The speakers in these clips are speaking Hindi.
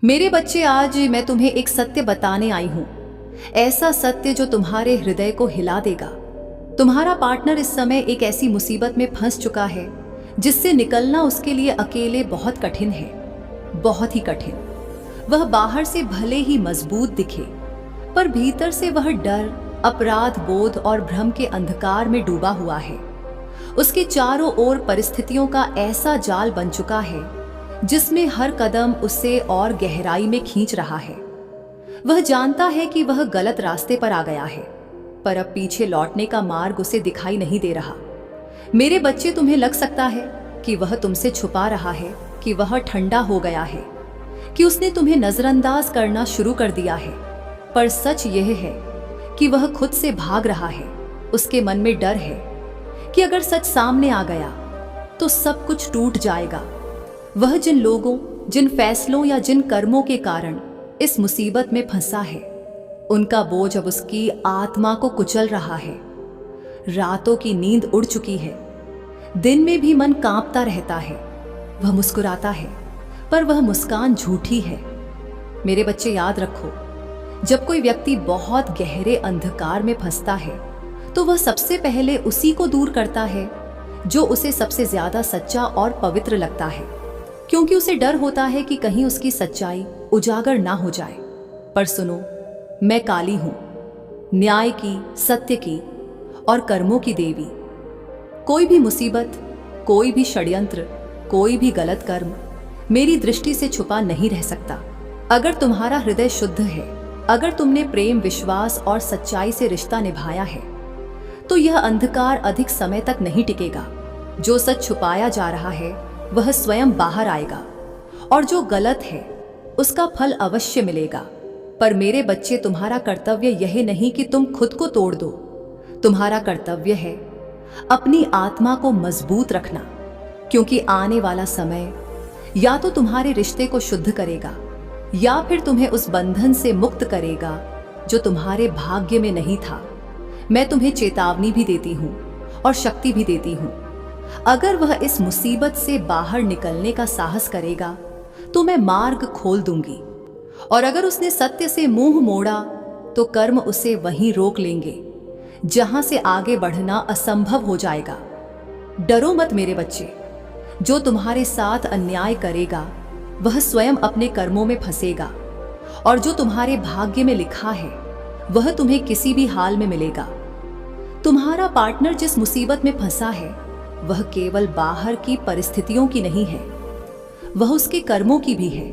मेरे बच्चे, आज मैं तुम्हें एक सत्य बताने आई हूं। ऐसा सत्य जो तुम्हारे हृदय को हिला देगा। तुम्हारा पार्टनर इस समय एक ऐसी मुसीबत में फंस चुका है जिससे निकलना उसके लिए अकेले बहुत कठिन है, बहुत ही कठिन। वह बाहर से भले ही मजबूत दिखे, पर भीतर से वह डर, अपराध बोध और भ्रम के अंधकार में डूबा हुआ है। उसके चारों ओर परिस्थितियों का ऐसा जाल बन चुका है जिसमें हर कदम उसे और गहराई में खींच रहा है। वह जानता है कि वह गलत रास्ते पर आ गया है, पर अब पीछे लौटने का मार्ग उसे दिखाई नहीं दे रहा। मेरे बच्चे, तुम्हें लग सकता है कि वह तुमसे छुपा रहा है, कि वह ठंडा हो गया है, कि उसने तुम्हें नजरअंदाज करना शुरू कर दिया है। पर सच यह है कि वह खुद से भाग रहा है। उसके मन में डर है कि अगर सच सामने आ गया तो सब कुछ टूट जाएगा। वह जिन लोगों, जिन फैसलों या जिन कर्मों के कारण इस मुसीबत में फंसा है, उनका बोझ अब उसकी आत्मा को कुचल रहा है। रातों की नींद उड़ चुकी है, दिन में भी मन कांपता रहता है। वह मुस्कुराता है, पर वह मुस्कान झूठी है। मेरे बच्चे, याद रखो, जब कोई व्यक्ति बहुत गहरे अंधकार में फंसता है तो वह सबसे पहले उसी को दूर करता है जो उसे सबसे ज्यादा सच्चा और पवित्र लगता है, क्योंकि उसे डर होता है कि कहीं उसकी सच्चाई उजागर ना हो जाए। पर सुनो, मैं काली हूं, न्याय की, सत्य की और कर्मों की देवी। कोई भी मुसीबत, कोई भी षड्यंत्र, कोई भी गलत कर्म मेरी दृष्टि से छुपा नहीं रह सकता। अगर तुम्हारा हृदय शुद्ध है, अगर तुमने प्रेम, विश्वास और सच्चाई से रिश्ता निभाया है, तो यह अंधकार अधिक समय तक नहीं टिकेगा। जो सच छुपाया जा रहा है वह स्वयं बाहर आएगा, और जो गलत है उसका फल अवश्य मिलेगा। पर मेरे बच्चे, तुम्हारा कर्तव्य यह नहीं कि तुम खुद को तोड़ दो। तुम्हारा कर्तव्य है अपनी आत्मा को मजबूत रखना, क्योंकि आने वाला समय या तो तुम्हारे रिश्ते को शुद्ध करेगा या फिर तुम्हें उस बंधन से मुक्त करेगा जो तुम्हारे भाग्य में नहीं था। मैं तुम्हें चेतावनी भी देती हूँ और शक्ति भी देती हूँ। अगर वह इस मुसीबत से बाहर निकलने का साहस करेगा तो मैं मार्ग खोल दूंगी, और अगर उसने सत्य से मुंह मोड़ा तो कर्म उसे वहीं रोक लेंगे जहां से आगे बढ़ना असंभव हो जाएगा। डरो मत मेरे बच्चे। जो तुम्हारे साथ अन्याय करेगा वह स्वयं अपने कर्मों में फंसेगा, और जो तुम्हारे भाग्य में लिखा है वह तुम्हें किसी भी हाल में मिलेगा। तुम्हारा पार्टनर जिस मुसीबत में फंसा है वह केवल बाहर की परिस्थितियों की नहीं है, वह उसके कर्मों की भी है।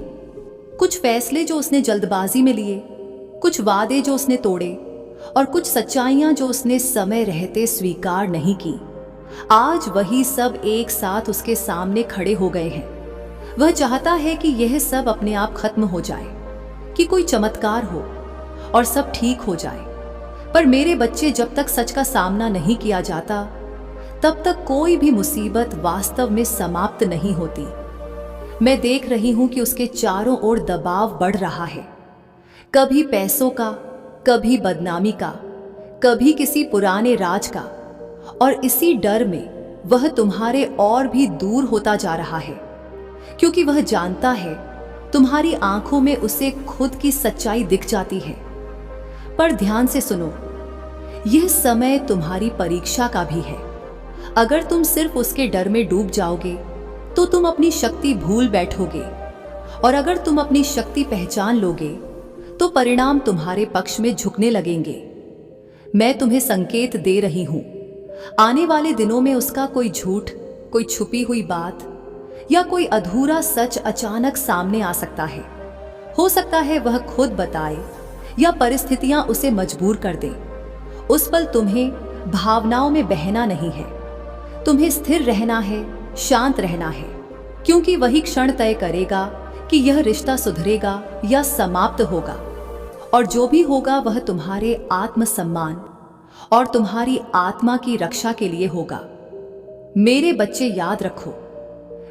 कुछ फैसले जो उसने जल्दबाजी में लिए, कुछ वादे जो उसने तोड़े, और कुछ सच्चाइयां जो उसने समय रहते स्वीकार नहीं की, आज वही सब एक साथ उसके सामने खड़े हो गए हैं। वह चाहता है कि यह सब अपने आप खत्म हो जाए, कि कोई चमत्कार हो और सब ठीक हो जाए। पर मेरे बच्चे, जब तक सच का सामना नहीं किया जाता तब तक कोई भी मुसीबत वास्तव में समाप्त नहीं होती। मैं देख रही हूं कि उसके चारों ओर दबाव बढ़ रहा है, कभी पैसों का, कभी बदनामी का, कभी किसी पुराने राज का, और इसी डर में वह तुम्हारे और भी दूर होता जा रहा है, क्योंकि वह जानता है तुम्हारी आंखों में उसे खुद की सच्चाई दिख जाती है। पर ध्यान से सुनो, यह समय तुम्हारी परीक्षा का भी है। अगर तुम सिर्फ उसके डर में डूब जाओगे तो तुम अपनी शक्ति भूल बैठोगे, और अगर तुम अपनी शक्ति पहचान लोगे तो परिणाम तुम्हारे पक्ष में झुकने लगेंगे। मैं तुम्हें संकेत दे रही हूं, आने वाले दिनों में उसका कोई झूठ, कोई छुपी हुई बात या कोई अधूरा सच अचानक सामने आ सकता है। हो सकता है वह खुद बताए या परिस्थितियां उसे मजबूर कर दे। उस पल तुम्हें भावनाओं में बहना नहीं है, तुम्हें स्थिर रहना है, शांत रहना है, क्योंकि वही क्षण तय करेगा कि यह रिश्ता सुधरेगा या समाप्त होगा। और जो भी होगा वह तुम्हारे आत्मसम्मान और तुम्हारी आत्मा की रक्षा के लिए होगा। मेरे बच्चे, याद रखो,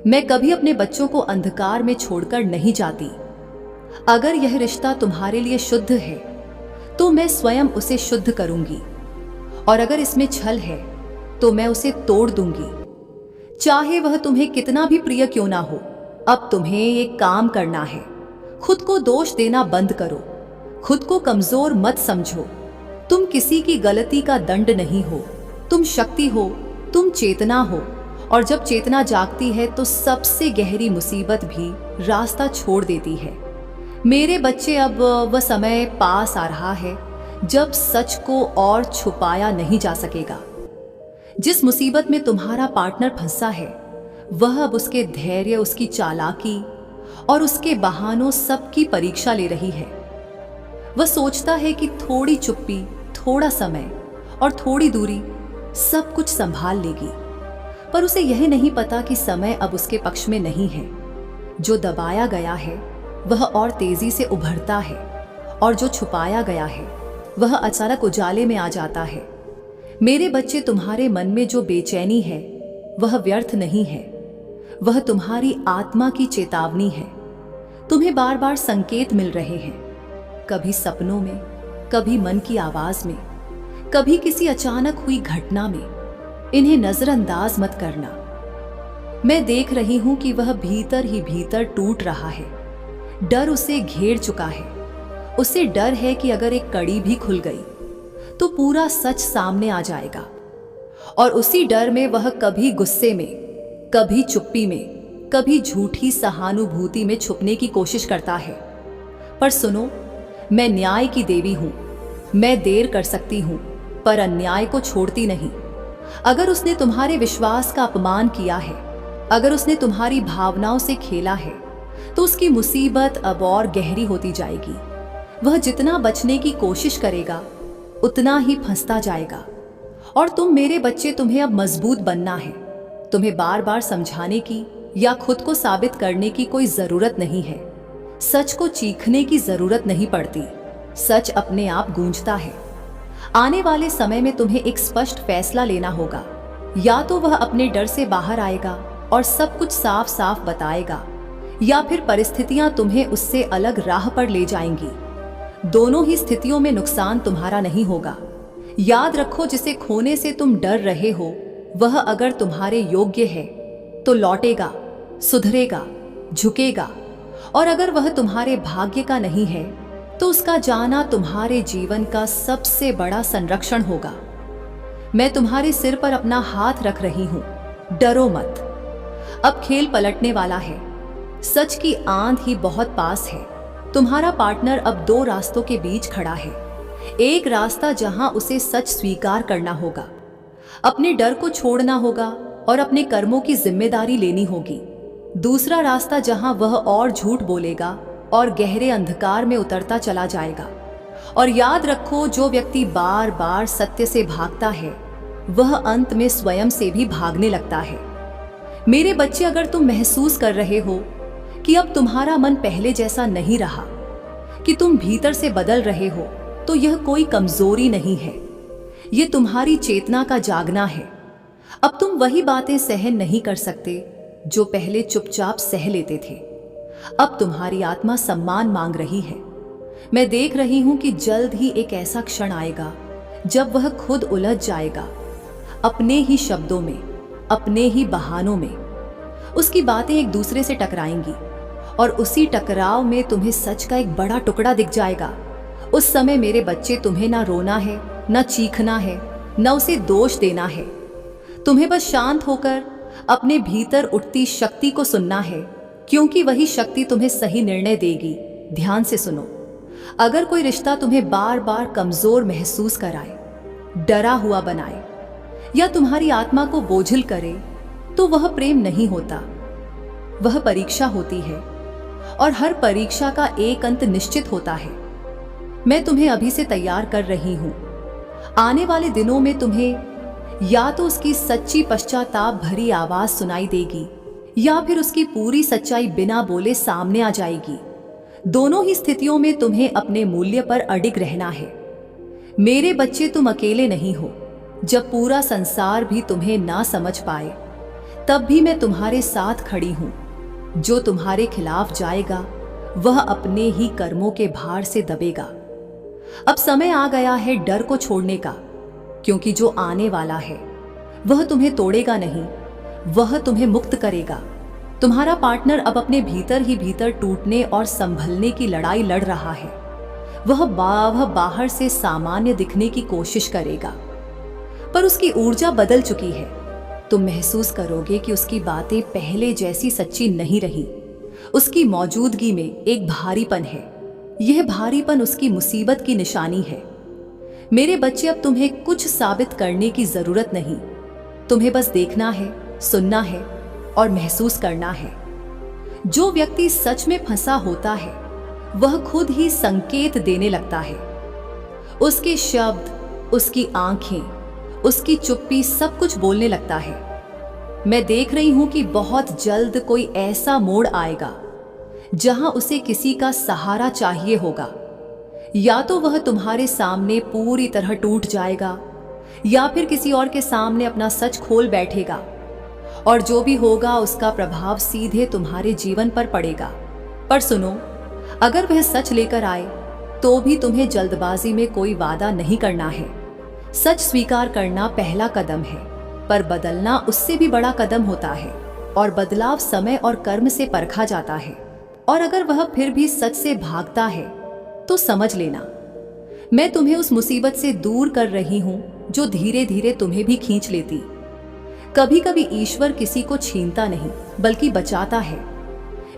मैं कभी अपने बच्चों को अंधकार में छोड़कर नहीं जाती। अगर यह रिश्ता तुम्हारे लिए शुद्ध है तो मैं स्वयं उसे शुद्ध करूंगी, और अगर इसमें छल है तो मैं उसे तोड़ दूंगी, चाहे वह तुम्हें कितना भी प्रिय क्यों ना हो। अब तुम्हें एक काम करना है, खुद को दोष देना बंद करो, खुद को कमजोर मत समझो। तुम किसी की गलती का दंड नहीं हो, तुम शक्ति हो, तुम चेतना हो। और जब चेतना जागती है तो सबसे गहरी मुसीबत भी रास्ता छोड़ देती है। मेरे बच्चे, अब वह समय पास आ रहा है जब सच को और छुपाया नहीं जा सकेगा। जिस मुसीबत में तुम्हारा पार्टनर फंसा है, वह अब उसके धैर्य, उसकी चालाकी और उसके बहानों सबकी परीक्षा ले रही है। वह सोचता है कि थोड़ी चुप्पी, थोड़ा समय और थोड़ी दूरी सब कुछ संभाल लेगी, पर उसे यह नहीं पता कि समय अब उसके पक्ष में नहीं है। जो दबाया गया है वह और तेजी से उभरता है, और जो छुपाया गया है वह अचानक उजाले में आ जाता है। मेरे बच्चे, तुम्हारे मन में जो बेचैनी है वह व्यर्थ नहीं है, वह तुम्हारी आत्मा की चेतावनी है। तुम्हें बार बार संकेत मिल रहे हैं, कभी सपनों में, कभी मन की आवाज में, कभी किसी अचानक हुई घटना में। इन्हें नजरअंदाज मत करना। मैं देख रही हूं कि वह भीतर ही भीतर टूट रहा है। डर उसे घेर चुका है। उसे डर है कि अगर एक कड़ी भी खुल गई तो पूरा सच सामने आ जाएगा, और उसी डर में वह कभी गुस्से में, कभी चुप्पी में, कभी झूठी सहानुभूति में छुपने की कोशिश करता है। पर सुनो, मैं न्याय की देवी हूं। मैं देर कर सकती हूं, पर अन्याय को छोड़ती नहीं। अगर उसने तुम्हारे विश्वास का अपमान किया है, अगर उसने तुम्हारी भावनाओं से खेला है, तो उसकी मुसीबत अब और गहरी होती जाएगी। वह जितना बचने की कोशिश करेगा उतना ही फंसता जाएगा। और तुम, मेरे बच्चे, तुम्हें अब मजबूत बनना है। तुम्हें बार बार समझाने की या खुद को साबित करने की कोई जरूरत नहीं है। सच को चीखने की जरूरत नहीं पड़ती, सच अपने आप गूंजता है। आने वाले समय में तुम्हें एक स्पष्ट फैसला लेना होगा। या तो वह अपने डर से बाहर आएगा और सब कुछ साफ साफ बताएगा, या फिर परिस्थितियां तुम्हें उससे अलग राह पर ले जाएंगी। दोनों ही स्थितियों में नुकसान तुम्हारा नहीं होगा। याद रखो, जिसे खोने से तुम डर रहे हो वह अगर तुम्हारे योग्य है तो लौटेगा, सुधरेगा, झुकेगा। और अगर वह तुम्हारे भाग्य का नहीं है तो उसका जाना तुम्हारे जीवन का सबसे बड़ा संरक्षण होगा। मैं तुम्हारे सिर पर अपना हाथ रख रही हूं, डरो मत। अब खेल पलटने वाला है। सच की आंध ही बहुत पास है। तुम्हारा पार्टनर अब दो रास्तों के बीच खड़ा है। एक रास्ता जहां उसे सच स्वीकार करना होगा, अपने डर को छोड़ना होगा और अपने कर्मों की जिम्मेदारी लेनी होगी। दूसरा रास्ता जहां वह और झूठ बोलेगा और गहरे अंधकार में उतरता चला जाएगा। और याद रखो, जो व्यक्ति बार बार सत्य से भागता है वह अंत में स्वयं से भी भागने लगता है। मेरे बच्चे, अगर तुम महसूस कर रहे हो कि अब तुम्हारा मन पहले जैसा नहीं रहा, कि तुम भीतर से बदल रहे हो, तो यह कोई कमजोरी नहीं है, यह तुम्हारी चेतना का जागना है। अब तुम वही बातें सहन नहीं कर सकते जो पहले चुपचाप सह लेते थे। अब तुम्हारी आत्मा सम्मान मांग रही है। मैं देख रही हूं कि जल्द ही एक ऐसा क्षण आएगा जब वह खुद उलझ जाएगा, अपने ही शब्दों में, अपने ही बहानों में। उसकी बातें एक दूसरे से टकराएंगी और उसी टकराव में तुम्हें सच का एक बड़ा टुकड़ा दिख जाएगा। उस समय मेरे बच्चे, तुम्हें ना रोना है, ना चीखना है, ना उसे दोष देना है। तुम्हें बस शांत होकर अपने भीतर उठती शक्ति को सुनना है, क्योंकि वही शक्ति तुम्हें सही निर्णय देगी। ध्यान से सुनो। अगर कोई रिश्ता तुम्हें बार बार कमजोर महसूस कराए, डरा हुआ बनाए या तुम्हारी आत्मा को बोझिल करे, तो वह प्रेम नहीं होता, वह परीक्षा होती है। और हर परीक्षा का एक अंत निश्चित होता है। मैं तुम्हें अभी से तैयार कर रही हूं। आने वाले दिनों में तुम्हें या तो उसकी सच्ची पश्चाताप भरी आवाज सुनाई देगी, या फिर उसकी पूरी सच्चाई बिना बोले सामने आ जाएगी। दोनों ही स्थितियों में तुम्हें अपने मूल्य पर अडिग रहना है। मेरे बच्चे, तुम अकेले नहीं हो। जब पूरा संसार भी तुम्हें ना समझ पाए, तब भी मैं तुम्हारे साथ खड़ी हूं। जो तुम्हारे खिलाफ जाएगा वह अपने ही कर्मों के भार से दबेगा। अब समय आ गया है डर को छोड़ने का, क्योंकि जो आने वाला है वह तुम्हें तोड़ेगा नहीं, वह तुम्हें मुक्त करेगा। तुम्हारा पार्टनर अब अपने भीतर ही भीतर टूटने और संभलने की लड़ाई लड़ रहा है। वह बाहर से सामान्य दिखने की कोशिश करेगा, पर उसकी ऊर्जा बदल चुकी है। तुम महसूस करोगे कि उसकी बातें पहले जैसी सच्ची नहीं रही। उसकी मौजूदगी में एक भारीपन है। यह भारीपन उसकी मुसीबत की निशानी है। मेरे बच्चे, अब तुम्हें कुछ साबित करने की जरूरत नहीं। तुम्हें बस देखना है, सुनना है और महसूस करना है। जो व्यक्ति सच में फंसा होता है वह खुद ही संकेत देने लगता है। उसके शब्द, उसकी आंखें, उसकी चुप्पी सब कुछ बोलने लगता है। मैं देख रही हूं कि बहुत जल्द कोई ऐसा मोड़ आएगा जहां उसे किसी का सहारा चाहिए होगा। या तो वह तुम्हारे सामने पूरी तरह टूट जाएगा या फिर किसी और के सामने अपना सच खोल बैठेगा, और जो भी होगा उसका प्रभाव सीधे तुम्हारे जीवन पर पड़ेगा। पर सुनो, अगर वह सच लेकर आए तो भी तुम्हें जल्दबाजी में कोई वादा नहीं करना है। सच स्वीकार करना पहला कदम है, पर बदलना उससे भी बड़ा कदम होता है, और बदलाव समय और कर्म से परखा जाता है। और अगर वह फिर भी सच से भागता है तो समझ लेना, मैं तुम्हें उस मुसीबत से दूर कर रही हूं जो धीरे धीरे तुम्हें भी खींच लेती। कभी कभी ईश्वर किसी को छीनता नहीं बल्कि बचाता है।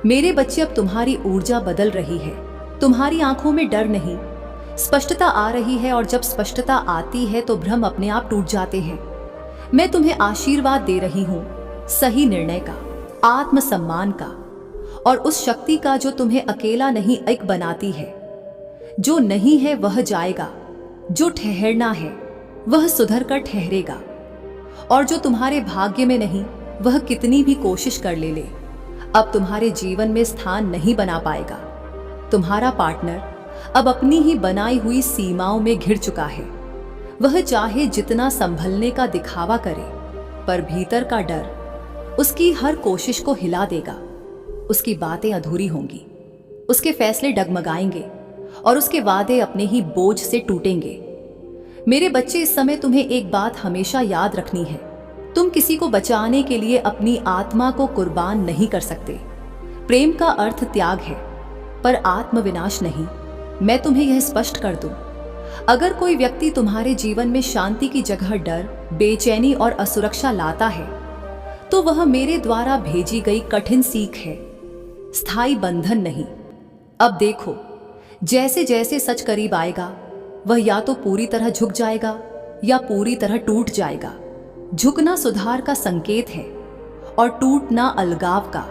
मेरे बच्चे, अब तुम्हारी ऊर्जा बदल रही है। तुम्हारी आंखों में डर नहीं, स्पष्टता आ रही है, और जब स्पष्टता आती है तो भ्रम अपने आप टूट जाते हैं। मैं तुम्हें आशीर्वाद दे रही हूं, सही निर्णय का, आत्मसम्मान का, और उस शक्ति का जो तुम्हें अकेला नहीं एक बनाती है। जो नहीं है वह जाएगा, जो ठहरना है वह सुधर कर ठहरेगा, और जो तुम्हारे भाग्य में नहीं वह कितनी भी कोशिश कर ले अब तुम्हारे जीवन में स्थान नहीं बना पाएगा। तुम्हारा पार्टनर अब अपनी ही बनाई हुई सीमाओं में घिर चुका है। वह चाहे जितना संभलने का दिखावा करे, पर भीतर का डर उसकी हर कोशिश को हिला देगा। उसकी बातें अधूरी होंगी, उसके फैसले डगमगाएंगे, और उसके वादे अपने ही बोझ से टूटेंगे। मेरे बच्चे, इस समय तुम्हें एक बात हमेशा याद रखनी है। तुम किसी को बचाने के लिए अपनी आत्मा को कुर्बान नहीं कर सकते। प्रेम का अर्थ त्याग है, पर आत्मविनाश नहीं। मैं तुम्हें यह स्पष्ट कर दूं, अगर कोई व्यक्ति तुम्हारे जीवन में शांति की जगह डर, बेचैनी और असुरक्षा लाता है तो वह मेरे द्वारा भेजी गई कठिन सीख है, स्थायी बंधन नहीं। अब देखो, जैसे जैसे सच करीब आएगा वह या तो पूरी तरह झुक जाएगा या पूरी तरह टूट जाएगा। झुकना सुधार का संकेत है और टूटना अलगाव का।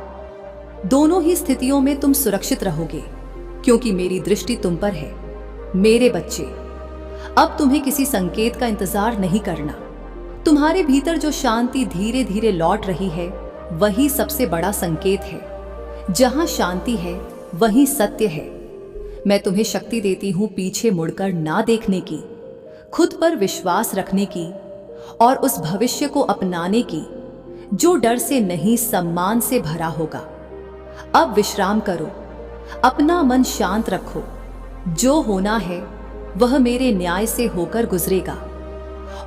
दोनों ही स्थितियों में तुम सुरक्षित रहोगे, क्योंकि मेरी दृष्टि तुम पर है। मेरे बच्चे, अब तुम्हें किसी संकेत का इंतजार नहीं करना। तुम्हारे भीतर जो शांति धीरे धीरे लौट रही है वही सबसे बड़ा संकेत है। जहां शांति है वहीं सत्य है। मैं तुम्हें शक्ति देती हूं पीछे मुड़कर ना देखने की, खुद पर विश्वास रखने की, और उस भविष्य को अपनाने की जो डर से नहीं सम्मान से भरा होगा। अब विश्राम करो, अपना मन शांत रखो। जो होना है वह मेरे न्याय से होकर गुजरेगा,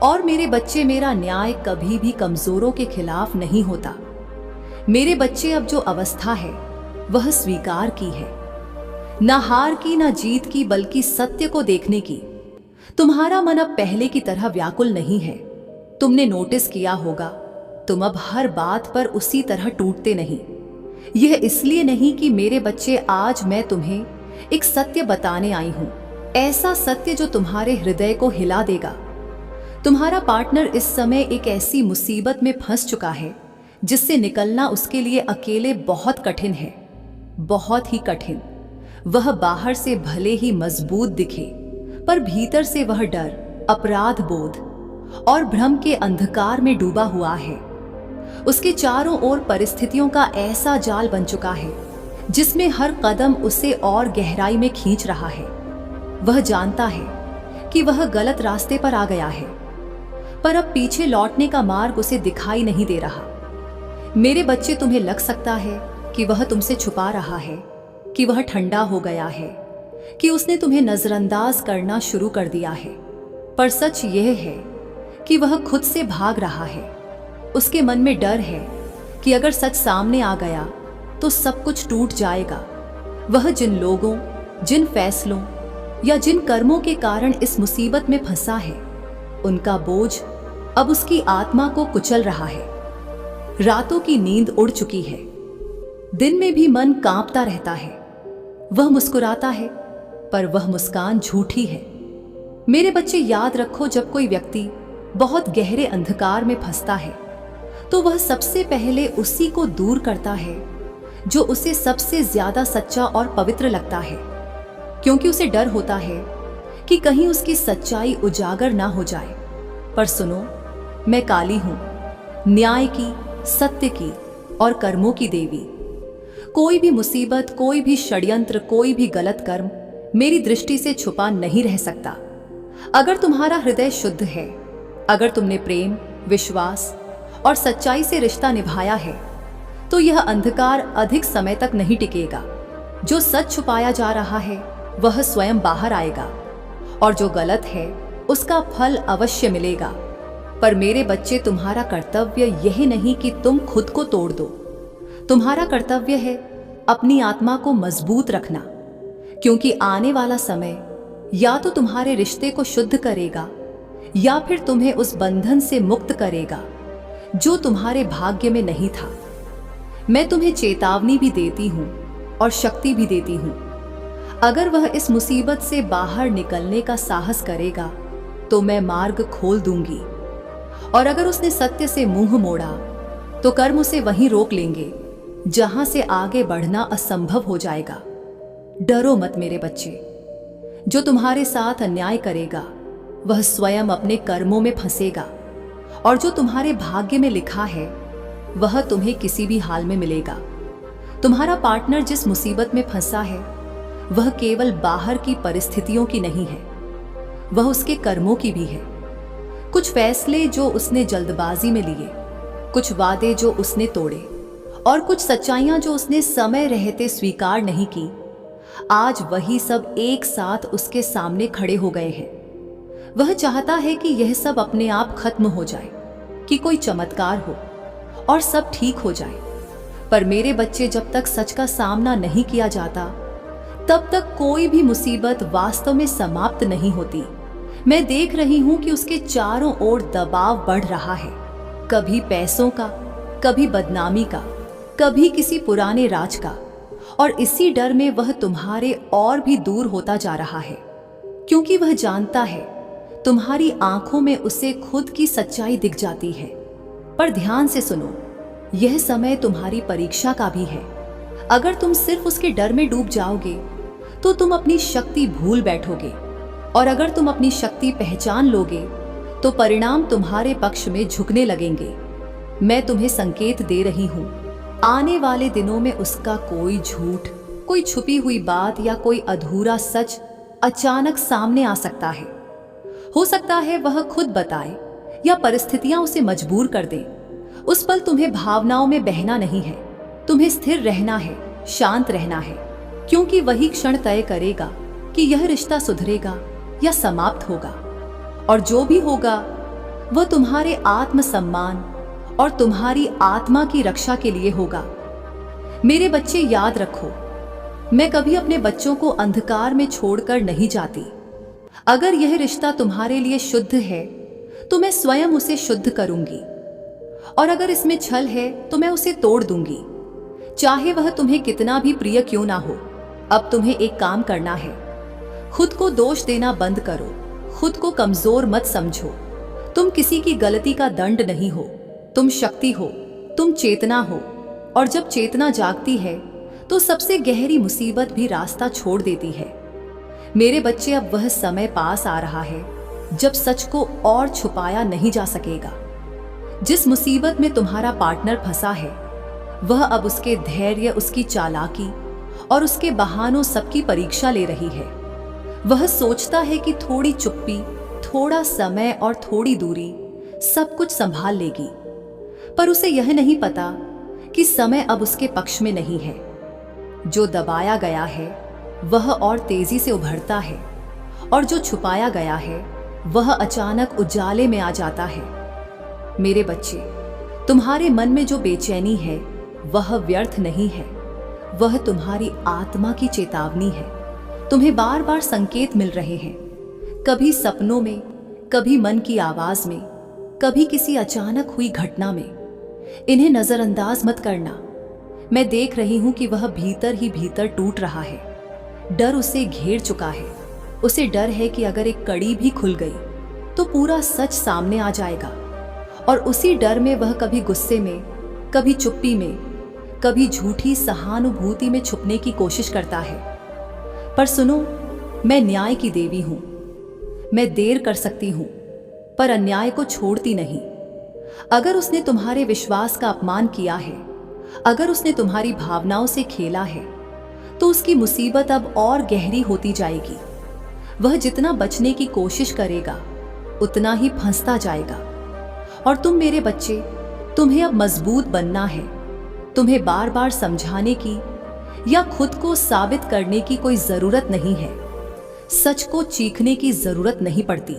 और मेरे बच्चे, मेरा न्याय कभी भी कमजोरों के खिलाफ नहीं होता। मेरे बच्चे, अब जो अवस्था है वह स्वीकार की है, न हार की न जीत की, बल्कि सत्य को देखने की। तुम्हारा मन अब पहले की तरह व्याकुल नहीं है। तुमने नोटिस किया होगा, तुम अब हर बात पर उसी तरह टूटते नहीं। यह इसलिए नहीं कि मेरे बच्चे, आज मैं तुम्हें एक सत्य बताने आई हूं, ऐसा सत्य जो तुम्हारे हृदय को हिला देगा। तुम्हारा पार्टनर इस समय एक ऐसी मुसीबत में फंस चुका है जिससे निकलना उसके लिए अकेले बहुत कठिन है, बहुत ही कठिन। वह बाहर से भले ही मजबूत दिखे, पर भीतर से वह डर, अपराध बोध और भ्रम के अंधकार में डूबा हुआ है। उसके चारों ओर परिस्थितियों का ऐसा जाल बन चुका है जिसमें हर कदम उसे और गहराई में खींच रहा है। वह जानता है कि वह गलत रास्ते पर आ गया है, पर अब पीछे लौटने का मार्ग उसे दिखाई नहीं दे रहा। मेरे बच्चे, तुम्हें लग सकता है कि वह तुमसे छुपा रहा है, कि वह ठंडा हो गया है, कि उसने तुम्हें नजरअंदाज करना शुरू कर दिया है, पर सच यह है कि वह खुद से भाग रहा है। उसके मन में डर है कि अगर सच सामने आ गया तो सब कुछ टूट जाएगा। वह जिन लोगों, जिन फैसलों या जिन कर्मों के कारण इस मुसीबत में फंसा है, उनका बोझ अब उसकी आत्मा को कुचल रहा है। रातों की नींद उड़ चुकी है, दिन में भी मन कांपता रहता है। वह मुस्कुराता है, पर वह मुस्कान झूठी है। मेरे बच्चे, याद रखो, जब कोई व्यक्ति बहुत गहरे अंधकार में फंसता है तो वह सबसे पहले उसी को दूर करता है जो उसे सबसे ज्यादा सच्चा और पवित्र लगता है, क्योंकि उसे डर होता है कि कहीं उसकी सच्चाई उजागर ना हो जाए। पर सुनो, मैं काली हूं, न्याय की, सत्य की और कर्मों की देवी। कोई भी मुसीबत, कोई भी षड्यंत्र, कोई भी गलत कर्म मेरी दृष्टि से छुपा नहीं रह सकता। अगर तुम्हारा हृदय शुद्ध है, अगर तुमने प्रेम, विश्वास और सच्चाई से रिश्ता निभाया है, तो यह अंधकार अधिक समय तक नहीं टिकेगा। जो सच छुपाया जा रहा है वह स्वयं बाहर आएगा, और जो गलत है उसका फल अवश्य मिलेगा। पर मेरे बच्चे, तुम्हारा कर्तव्य यह नहीं कि तुम खुद को तोड़ दो। तुम्हारा कर्तव्य है अपनी आत्मा को मजबूत रखना, क्योंकि आने वाला समय या तो तुम्हारे रिश्ते को शुद्ध करेगा या फिर तुम्हें उस बंधन से मुक्त करेगा जो तुम्हारे भाग्य में नहीं था। मैं तुम्हें चेतावनी भी देती हूं और शक्ति भी देती हूं। अगर वह इस मुसीबत से बाहर निकलने का साहस करेगा तो मैं मार्ग खोल दूंगी, और अगर उसने सत्य से मुंह मोड़ा तो कर्म उसे वहीं रोक लेंगे जहां से आगे बढ़ना असंभव हो जाएगा। डरो मत मेरे बच्चे। जो तुम्हारे साथ अन्याय करेगा वह स्वयं अपने कर्मों में फंसेगा, और जो तुम्हारे भाग्य में लिखा है वह तुम्हें किसी भी हाल में मिलेगा। तुम्हारा पार्टनर जिस मुसीबत में फंसा है वह केवल बाहर की परिस्थितियों की नहीं है, वह उसके कर्मों की भी है। कुछ फैसले जो उसने जल्दबाजी में लिए, कुछ वादे जो उसने तोड़े, और कुछ सच्चाइयां जो उसने समय रहते स्वीकार नहीं की, आज वही सब एक साथ उसके सामने खड़े हो गए हैं। वह चाहता है कि यह सब अपने आप खत्म हो जाए, कि कोई चमत्कार हो और सब ठीक हो जाए। पर मेरे बच्चे, जब तक सच का सामना नहीं किया जाता तब तक कोई भी मुसीबत वास्तव में समाप्त नहीं होती। मैं देख रही हूं कि उसके चारों ओर दबाव बढ़ रहा है, कभी पैसों का, कभी बदनामी का, कभी किसी पुराने राज का, और इसी डर में वह तुम्हारे और भी दूर होता जा रहा है, क्योंकि वह जानता है तुम्हारी आंखों में उसे खुद की सच्चाई दिख जाती है। पर ध्यान से सुनो, यह समय तुम्हारी परीक्षा का भी है। अगर तुम सिर्फ उसके डर में डूब जाओगे तो तुम अपनी शक्ति भूल बैठोगे, और अगर तुम अपनी शक्ति पहचान लोगे तो परिणाम तुम्हारे पक्ष में झुकने लगेंगे। मैं तुम्हें संकेत दे रही हूं, आने वाले दिनों में उसका कोई झूठ, कोई छुपी हुई बात या कोई अधूरा सच अचानक सामने आ सकता है। हो सकता है वह खुद बताए या परिस्थितियां उसे मजबूर कर दे। उस पल तुम्हें भावनाओं में बहना नहीं है, तुम्हें स्थिर रहना है, शांत रहना है, क्योंकि वही क्षण तय करेगा कि यह रिश्ता सुधरेगा या समाप्त होगा। और जो भी होगा वह तुम्हारे आत्मसम्मान और तुम्हारी आत्मा की रक्षा के लिए होगा। मेरे बच्चे, याद रखो, मैं कभी अपने बच्चों को अंधकार में छोड़कर नहीं जाती। अगर यह रिश्ता तुम्हारे लिए शुद्ध है तो मैं स्वयं उसे शुद्ध करूंगी, और अगर इसमें छल है तो मैं उसे तोड़ दूंगी, चाहे वह तुम्हें कितना भी प्रिय क्यों ना हो। अब तुम्हें एक काम करना है, खुद को दोष देना बंद करो, खुद को कमजोर मत समझो। तुम किसी की गलती का दंड नहीं हो, तुम शक्ति हो, तुम चेतना हो, और जब चेतना जागती है तो सबसे गहरी मुसीबत भी रास्ता छोड़ देती है। मेरे बच्चे, अब वह समय पास आ रहा है जब सच को और छुपाया नहीं जा सकेगा। जिस मुसीबत में तुम्हारा पार्टनर फंसा है वह अब उसके धैर्य, उसकी चालाकी और उसके बहानों सबकी परीक्षा ले रही है। वह सोचता है कि थोड़ी चुप्पी, थोड़ा समय और थोड़ी दूरी सब कुछ संभाल लेगी, पर उसे यह नहीं पता कि समय अब उसके पक्ष में नहीं है। जो दबाया गया है वह और तेजी से उभरता है, और जो छुपाया गया है वह अचानक उजाले में आ जाता है। मेरे बच्चे, तुम्हारे मन में जो बेचैनी है वह व्यर्थ नहीं है, वह तुम्हारी आत्मा की चेतावनी है। तुम्हें बार बार संकेत मिल रहे हैं, कभी सपनों में, कभी मन की आवाज में, कभी किसी अचानक हुई घटना में। इन्हें नजरअंदाज मत करना। मैं देख रही हूं कि वह भीतर ही भीतर टूट रहा है। डर उसे घेर चुका है। उसे डर है कि अगर एक कड़ी भी खुल गई तो पूरा सच सामने आ जाएगा, और उसी डर में वह कभी गुस्से में, कभी चुप्पी में, कभी झूठी सहानुभूति में छुपने की कोशिश करता है। पर सुनो, मैं न्याय की देवी हूं। मैं देर कर सकती हूं, पर अन्याय को छोड़ती नहीं। अगर उसने तुम्हारे विश्वास का अपमान किया है, अगर उसने तुम्हारी भावनाओं से खेला है, तो उसकी मुसीबत अब और गहरी होती जाएगी। वह जितना बचने की कोशिश करेगा, उतना ही फंसता जाएगा। और तुम मेरे बच्चे, तुम्हें अब मजबूत बनना है। तुम्हें बार बार समझाने की या खुद को साबित करने की कोई जरूरत नहीं है। सच को चीखने की जरूरत नहीं पड़ती।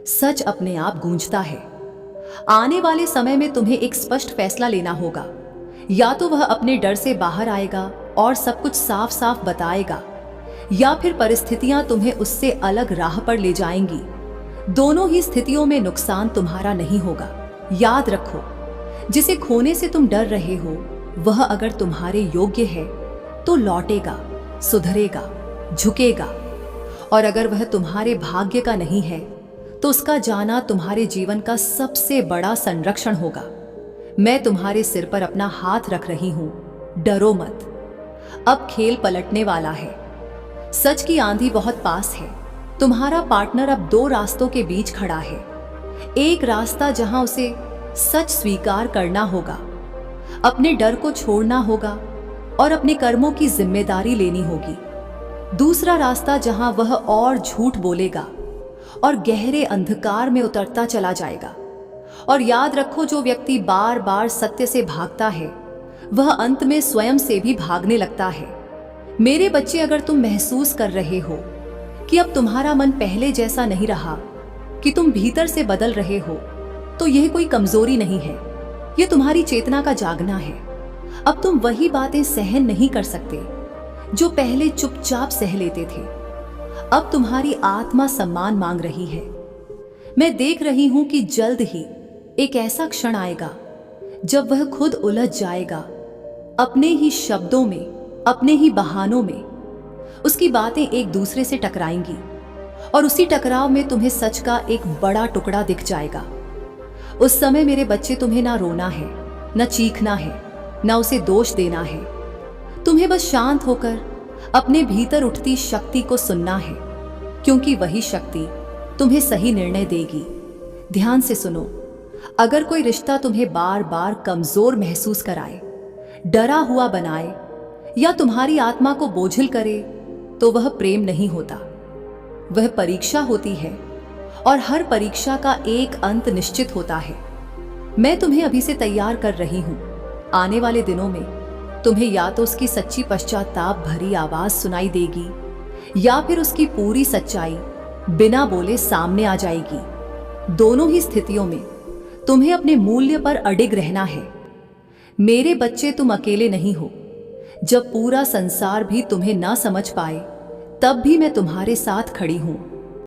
सच अपने आप गूंजता है। आने वाले समय में तुम्हें एक स्पष्ट फैसला लेना होगा। या तो वह अपने डर से बाहर आएगा और सब कुछ साफ साफ बताएगा, या फिर परिस्थितियां तुम्हें उससे अलग राह पर ले जाएंगी। दोनों ही स्थितियों में नुकसान तुम्हारा नहीं होगा। याद रखो, जिसे खोने से तुम डर रहे हो, वह अगर तुम्हारे योग्य है तो लौटेगा, सुधरेगा, झुकेगा। और अगर वह तुम्हारे भाग्य का नहीं है तो उसका जाना तुम्हारे जीवन का सबसे बड़ा संरक्षण होगा। मैं तुम्हारे सिर पर अपना हाथ रख रही हूं। डरो मत। अब खेल पलटने वाला है। सच की आंधी बहुत पास है। तुम्हारा पार्टनर अब दो रास्तों के बीच खड़ा है। एक रास्ता जहां उसे सच स्वीकार करना होगा, अपने डर को छोड़ना होगा और अपने कर्मों की जिम्मेदारी लेनी होगी। दूसरा रास्ता जहां वह और झूठ बोलेगा और गहरे अंधकार में उतरता चला जाएगा। और याद रखो, जो व्यक्ति बार बार सत्य से भागता है, वह अंत में स्वयं से भी भागने लगता है। मेरे बच्चे, अगर तुम महसूस कर रहे हो कि अब तुम्हारा मन पहले जैसा नहीं रहा, कि तुम भीतर से बदल रहे हो, तो यह कोई कमजोरी नहीं है। यह तुम्हारी चेतना का जागना है। अब तुम वही बातें सहन नहीं कर सकते जो पहले चुपचाप सह लेते थे। अब तुम्हारी आत्मा सम्मान मांग रही है। मैं देख रही हूं कि जल्द ही एक ऐसा क्षण आएगा जब वह खुद उलझ जाएगा, अपने ही शब्दों में, अपने ही बहानों में। उसकी बातें एक दूसरे से टकराएंगी और उसी टकराव में तुम्हें सच का एक बड़ा टुकड़ा दिख जाएगा। उस समय मेरे बच्चे, तुम्हें ना रोना है, न चीखना है, न उसे दोष देना है। तुम्हें बस शांत होकर अपने भीतर उठती शक्ति को सुनना है, क्योंकि वही शक्ति तुम्हें सही निर्णय देगी। ध्यान से सुनो, अगर कोई रिश्ता तुम्हें बार बार कमजोर महसूस कराए, डरा हुआ बनाए या तुम्हारी आत्मा को बोझिल करे, तो वह प्रेम नहीं होता। वह परीक्षा होती है, और हर परीक्षा का एक अंत निश्चित होता है। मैं तुम्हें अभी से तैयार कर रही हूं। आने वाले दिनों में तुम्हें या तो उसकी सच्ची पश्चाताप भरी आवाज सुनाई देगी, या फिर उसकी पूरी सच्चाई बिना बोले सामने आ जाएगी। दोनों ही स्थितियों में तुम्हें अपने मूल्य पर अडिग रहना है। मेरे बच्चे, तुम अकेले नहीं हो। जब पूरा संसार भी तुम्हें ना समझ पाए, तब भी मैं तुम्हारे साथ खड़ी हूं।